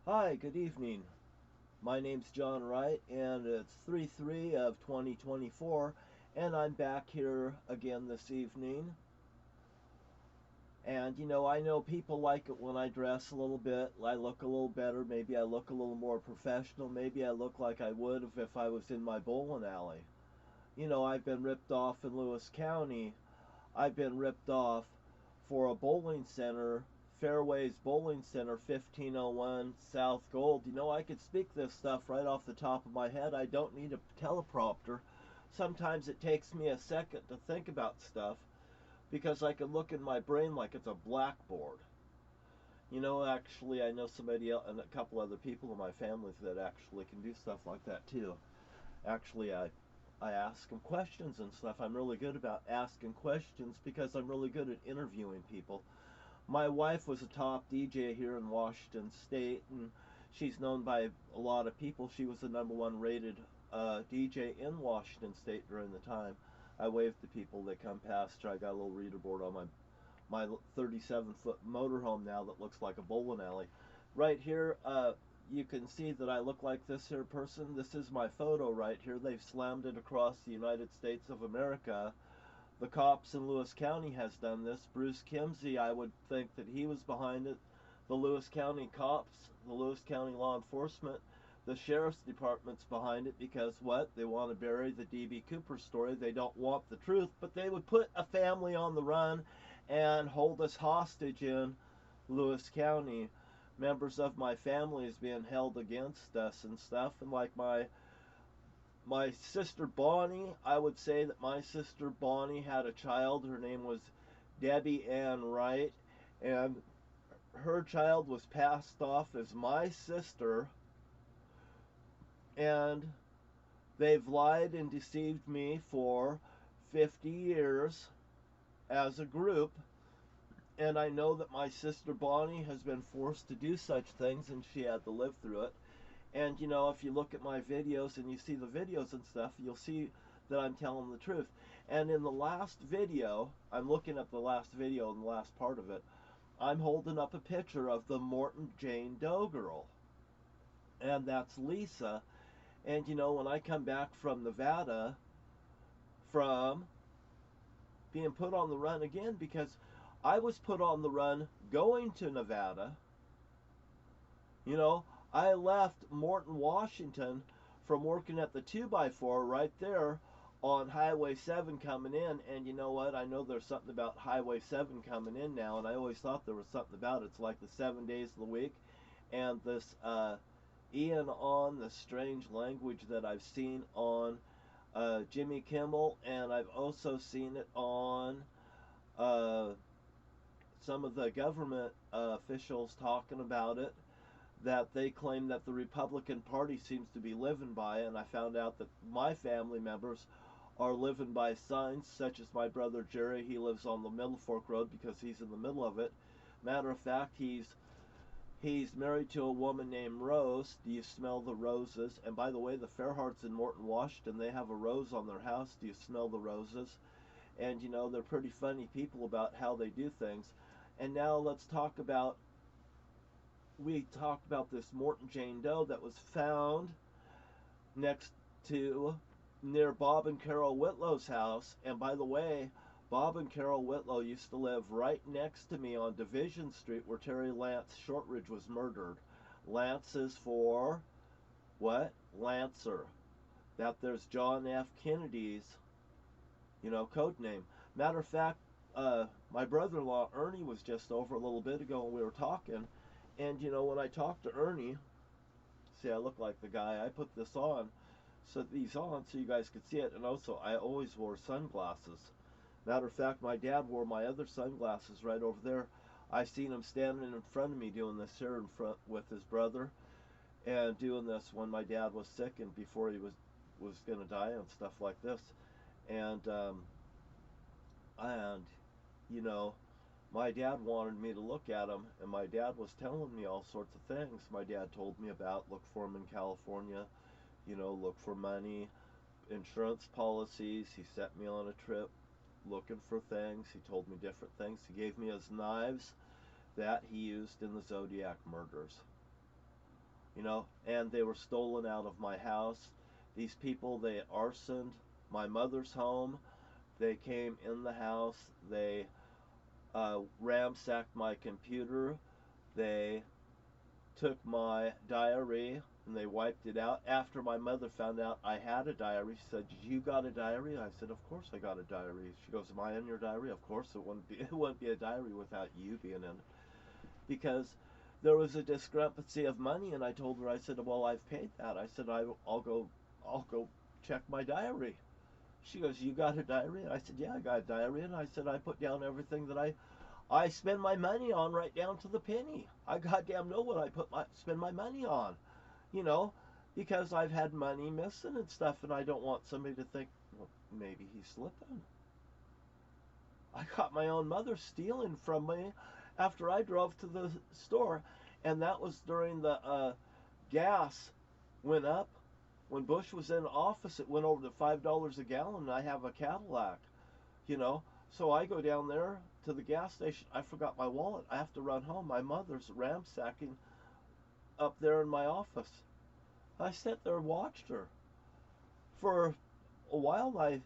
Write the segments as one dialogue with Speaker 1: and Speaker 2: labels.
Speaker 1: Hi, good evening. My name's John Wright, and it's 3/3 of 2024, and I'm back here again this evening. And I know people like it when I dress a little bit, I look a little better, maybe I look a little more professional, maybe I look like I would if I was in my bowling alley. I've been ripped off in Lewis County. I've been ripped off for a bowling center, Fairways Bowling Center, 1501 South Gold. I could speak this stuff right off the top of my head. I don't need a teleprompter. Sometimes it takes me a second to think about stuff because I can look in my brain like it's a blackboard. Actually, I know somebody else and a couple other people in my family that actually can do stuff like that too. Actually, I ask them questions and stuff. I'm really good about asking questions because I'm really good at interviewing people. My wife was a top DJ here in Washington State, and she's known by a lot of people. She was the #1 rated DJ in Washington State during the time. I waved to people that come past her. I got a little reader board on my 37-foot motorhome now that looks like a bowling alley. Right here, you can see that I look like this here person. This is my photo right here. They've slammed it across the United States of America. The cops in Lewis County has done this. Bruce Kimsey, I would think that he was behind it. The Lewis County cops, the Lewis County law enforcement, the sheriff's department's behind it because what? They want to bury the D.B. Cooper story. They don't want the truth, but they would put a family on the run and hold us hostage in Lewis County. Members of my family is being held against us and stuff, and like my sister Bonnie, I would say that my sister Bonnie had a child. Her name was Debbie Ann Wright, and her child was passed off as my sister, and they've lied and deceived me for 50 years as a group. And I know that my sister Bonnie has been forced to do such things, and she had to live through it. And if you look at my videos and you see the videos and stuff, you'll see that I'm telling the truth. And in the last video, I'm looking at the last video and the last part of it, I'm holding up a picture of the Morton Jane Doe girl. And that's Lisa. And when I come back from Nevada from being put on the run again, because I was put on the run going to Nevada. I left Morton, Washington from working at the 2x4 right there on Highway 7 coming in. And you know what? I know there's something about Highway 7 coming in now, and I always thought there was something about it. It's like the 7 days of the week. And this Ian on the strange language that I've seen on Jimmy Kimmel, and I've also seen it on some of the government officials talking about it, that they claim that the Republican Party seems to be living by, and I found out that my family members are living by signs, such as my brother Jerry. He lives on the Middle Fork Road because he's in the middle of it. Matter of fact, he's married to a woman named Rose. Do you smell the roses? And by the way, the Fairhearts in Morton, Washington, they have a rose on their house. Do you smell the roses? And they're pretty funny people about how they do things. And now let's talk about, we talked about this Morton Jane Doe that was found next to near Bob and Carol Whitlow's house. And by the way, Bob and Carol Whitlow used to live right next to me on Division Street where Terry Lance Shortridge was murdered. Lance is for what? Lancer. That there's John F. Kennedy's, code name. Matter of fact, my brother-in-law Ernie was just over a little bit ago and we were talking. And when I talked to Ernie, see, I look like the guy. I put this on, so these on so you guys could see it. And also, I always wore sunglasses. Matter of fact, my dad wore my other sunglasses right over there. I seen him standing in front of me doing this here in front with his brother, and doing this when my dad was sick and before he was gonna die and stuff like this. And and you know my dad wanted me to look at him, and my dad was telling me all sorts of things. My dad told me about look for him in California, look for money, insurance policies. He sent me on a trip looking for things. He told me different things. He gave me his knives that he used in the Zodiac murders. and they were stolen out of my house. These people, they arsoned my mother's home. They came in the house. They ransacked my computer. They took my diary and they wiped it out. After my mother found out I had a diary, she said, "You got a diary?" I said, "Of course I got a diary." She goes, "Am I in your diary?" Of course it wouldn't be. It wouldn't be a diary without you being in it, because there was a discrepancy of money, and I told her, I said, "Well, I've paid that." I said, I'll go check my diary." She goes, "You got a diary?" And I said, "Yeah, I got a diary." And I said, "I put down everything that I spend my money on, right down to the penny. I goddamn know what I spend my money on, you know, because I've had money missing and stuff, and I don't want somebody to think, well, maybe he's slipping. I caught my own mother stealing from me after I drove to the store, and that was during the gas went up. When Bush was in office, it went over to $5 a gallon, and I have a Cadillac, you know. So I go down there to the gas station. I forgot my wallet. I have to run home. My mother's ransacking up there in my office. I sat there and watched her. For a while, I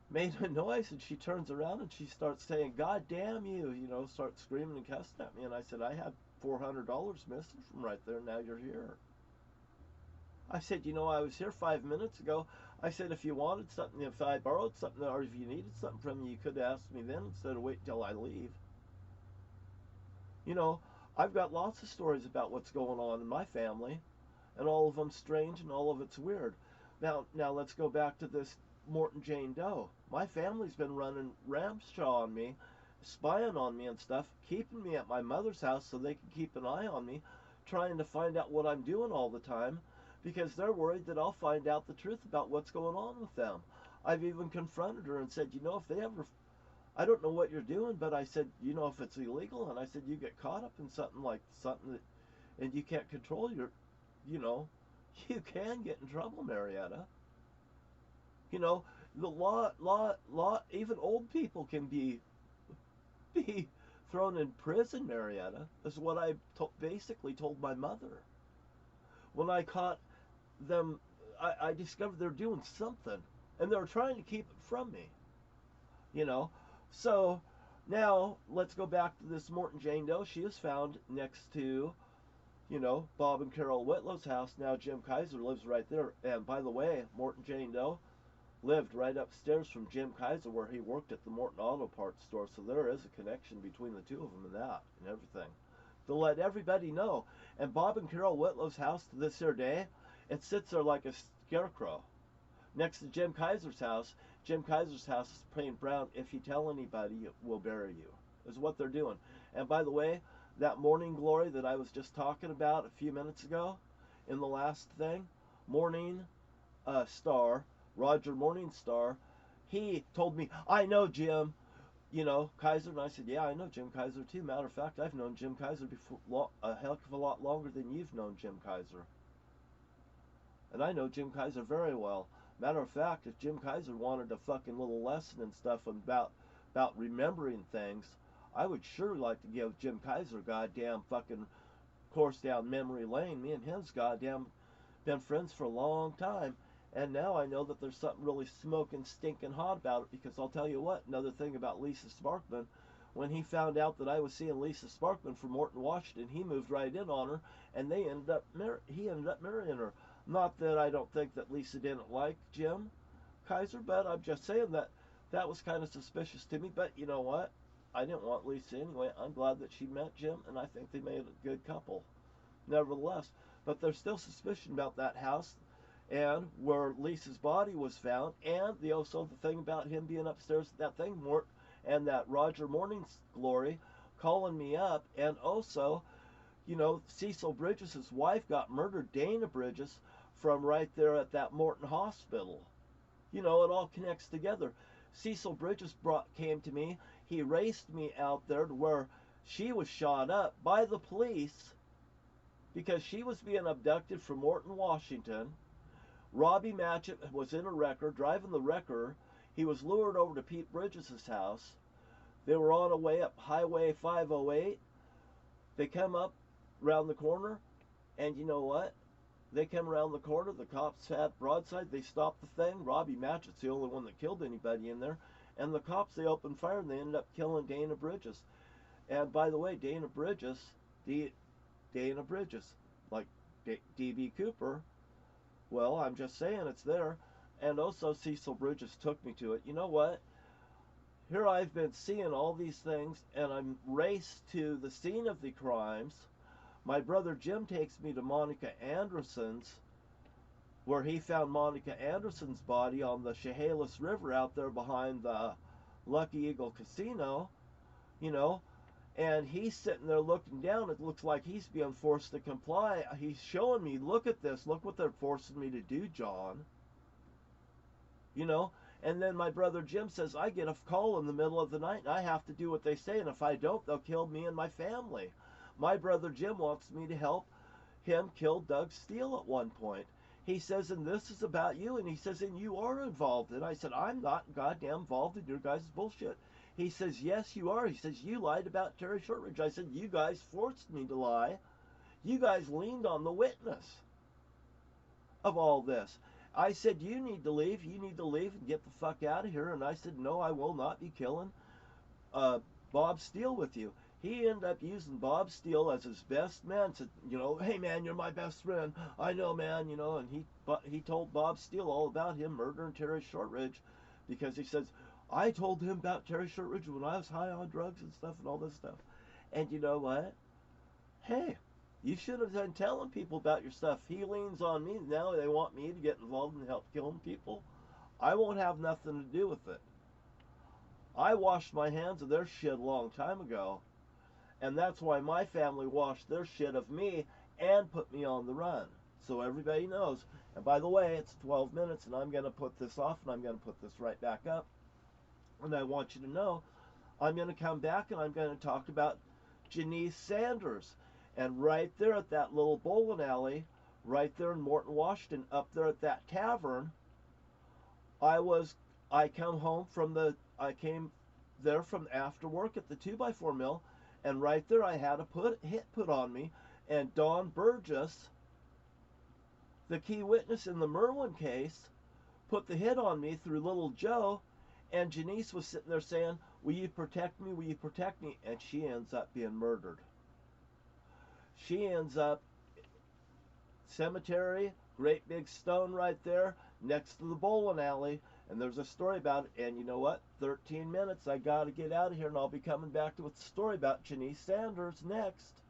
Speaker 1: made a noise, and she turns around and she starts saying, "God damn you," starts screaming and cussing at me. And I said, "I had $400 missing from right there. Now you're here." I said, "I was here 5 minutes ago." I said, "If you wanted something, if I borrowed something, or if you needed something from me, you could have asked me then instead of wait till I leave." You know, I've got lots of stories about what's going on in my family, and all of them strange and all of it's weird. Now let's go back to this Morton Jane Doe. My family's been running ramshaw on me, spying on me and stuff, keeping me at my mother's house so they can keep an eye on me, trying to find out what I'm doing all the time, because they're worried that I'll find out the truth about what's going on with them. I've even confronted her and said, if they ever, I don't know what you're doing, but I said, if it's illegal, and I said, you get caught up in something that, and you can't control you know, you can get in trouble, Marietta. The law, even old people can be thrown in prison, Marietta. Is what I basically told my mother. When I caught them, I discovered they're doing something, and they're trying to keep it from me. So now let's go back to this Morton Jane Doe. She is found next to, Bob and Carol Whitlow's house. Now Jim Kaiser lives right there. And by the way, Morton Jane Doe lived right upstairs from Jim Kaiser, where he worked at the Morton Auto Parts store. So there is a connection between the two of them and that and everything. To let everybody know. And Bob and Carol Whitlow's house to this here day, it sits there like a scarecrow. Next to Jim Kaiser's house. Jim Kaiser's house is painted brown. "If you tell anybody, we'll bury you," is what they're doing. And by the way, that Morning Glory that I was just talking about a few minutes ago in the last thing, Morning Star, Roger Morningstar, he told me, "I know Jim, Kaiser." And I said, "Yeah, I know Jim Kaiser too. Matter of fact, I've known Jim Kaiser before, a heck of a lot longer than you've known Jim Kaiser. And I know Jim Kaiser very well. Matter of fact, if Jim Kaiser wanted a fucking little lesson and stuff about remembering things, I would sure like to give Jim Kaiser a goddamn fucking course down memory lane. Me and him's goddamn been friends for a long time, and now I know that there's something really smoking, stinking hot about it, because I'll tell you what, another thing about Lisa Sparkman, when he found out that I was seeing Lisa Sparkman from Morton, Washington, he moved right in on her, and he ended up marrying her. Not that I don't think that Lisa didn't like Jim Kaiser, but I'm just saying that was kind of suspicious to me. But you know what? I didn't want Lisa anyway. I'm glad that she met Jim, and I think they made a good couple, nevertheless. But there's still suspicion about that house and where Lisa's body was found, and also the thing about him being upstairs at that thing, and that Roger Morning's Glory calling me up, and also, Cecil Bridges' wife got murdered, Dana Bridges, from right there at that Morton Hospital. It all connects together. Cecil Bridges came to me. He raced me out there to where she was shot up by the police because she was being abducted from Morton, Washington. Robbie Matchett was in a wrecker, driving the wrecker. He was lured over to Pete Bridges' house. They were on a way up Highway 508. They come up around the corner, and you know what? They came around the corner. The cops had broadside. They stopped the thing. Robbie Matchett's the only one that killed anybody in there. And the cops, they opened fire, and they ended up killing Dana Bridges. And by the way, Dana Bridges, like D.B. Cooper, well, I'm just saying it's there. And also Cecil Bridges took me to it. You know what? Here I've been seeing all these things, and I'm raced to the scene of the crimes. My brother Jim takes me to Monica Anderson's, where he found Monica Anderson's body on the Chehalis River out there behind the Lucky Eagle Casino, you know, and he's sitting there looking down. It looks like he's being forced to comply. He's showing me, look at this, look what they're forcing me to do, John. You know, and then my brother Jim says, I get a call in the middle of the night and I have to do what they say, and if I don't, they'll kill me and my family. My brother Jim wants me to help him kill Doug Steele at one point. He says, and this is about you, and he says, and you are involved. And I said, I'm not goddamn involved in your guys' bullshit. He says, yes, you are. He says, you lied about Terry Shortridge. I said, you guys forced me to lie. You guys leaned on the witness of all this. I said, you need to leave and get the fuck out of here. And I said, no, I will not be killing Bob Steele with you. He ended up using Bob Steele as his best man. Said, you know, hey man, you're my best friend. I know, man, you know. And he told Bob Steele all about him murdering Terry Shortridge, because he says, I told him about Terry Shortridge when I was high on drugs and stuff and all this stuff. And you know what? Hey, you should have been telling people about your stuff. He leans on me. Now they want me to get involved and help killing people. I won't have nothing to do with it. I washed my hands of their shit a long time ago. And that's why my family washed their shit of me and put me on the run. So everybody knows. And by the way, it's 12 minutes and I'm going to put this off and I'm going to put this right back up. And I want you to know, I'm going to come back and I'm going to talk about Janice Sanders. And right there at that little bowling alley, right there in Morton, Washington, up there at that tavern, I came there from after work at the 2x4 mill. And right there I had a hit put on me. And Don Burgess, the key witness in the Merwin case, put the hit on me through Little Joe. And Janice was sitting there saying, will you protect me? Will you protect me? And she ends up being murdered. She ends up cemetery, great big stone right there next to the bowling alley. And there's a story about it. And you know what? 13 minutes. I got to get out of here, and I'll be coming back with a story about Janice Sanders next.